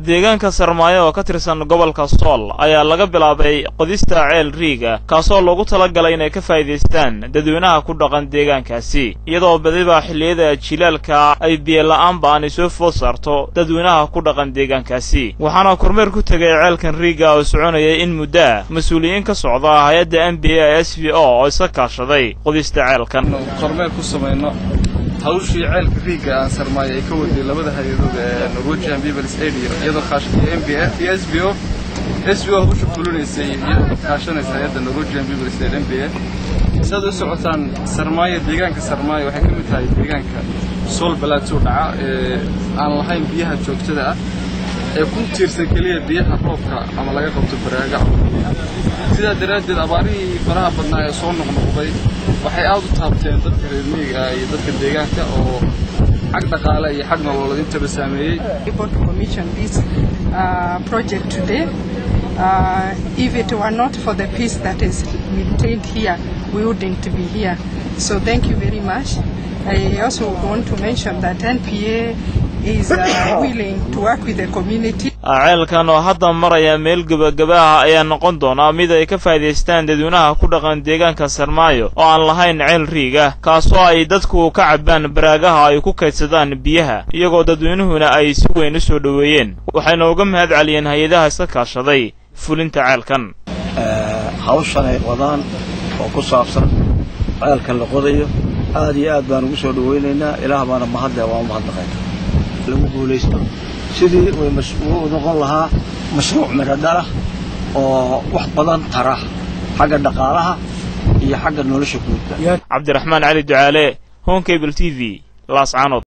deegaanka Sarmaayo oo ka tirsan gobolka Sool ayaa laga bilaabay qodista ceel riiga kaasoo loogu talagalay inay ka faa'iideystaan dadweynaha ku dhaqan deegaankaasi iyadoo badiba xilliyada jilaalka ay biyo la'aan baan soo food saarto dadweynaha ku dhaqan deegaankaasi waxaana kormeer ku tagay ceelkan riiga oo soconaya in muddo mas'uuliyiin ka socda hay'adda MBA SVO oo iska kaashaday qodista ceelkan kormeer ku sameeyno hawshii ceelka riiga Sarmaayo ay ka waday labada hay'adood ee Norwegian People's Aid iyadoo kaashatay MBA SVO wuxuu fulineysay iyadoo kaashanaysa hay'adda Norwegian People's Aid MBA sidoo socotaan Sarmaayo deegaanka Sarmaayo waxay ka mid tahay deegaanka Sool Plateau dhaca aan lahayn biyaha joogtada ah ee ku tiirsan kaliya biyaha roobka ama laga qabto baraaga sida daraaddeed abaarihii faraha badnaa ee soo noqnoqday waxay aad u taabteen dadka reer miyiga iyo dadka deegaanka oo xag dhaqaale iyo xag nololeed intaba saameeyay. Able to commission this project today. If it were not for the peace that is maintained here, we wouldn't be here. So thank you very much. I also want to mention that NPA is willing to work with the community. ceelkan oo hadda maraya meel gabagaba ah ayaa noqon doona mid ay ka faa'iideystaan dadweynaha ku dhaqan deegaanka Sarmaayo oo aan lahayn ceel riiga kaasoo ay dadku ka cabaan baraagaha ay ku kaydsadaan biyaha iyagoo dadweynuhuna ay si weyn u soo dhaweeyeen waxayna uga mahad celiyeen hay'adaha iska kaashaday fulinta ceelkan hawshan ay wadaan oo ku saabsan ceelkan la qodayo aad iyo aad baan ugu soo dhaweynaynaa ilaah baana mahadle waa mahadnaqaynaa lagu guuleysto sidii way mas'uul noqon lahaa mashruuc miradhala oo wax badan tara xagga dhaqaalaha iyo xagga nolosha guud. Cabdiraxmaan Cali Ducaale, Home Cable TV, Laascaanood.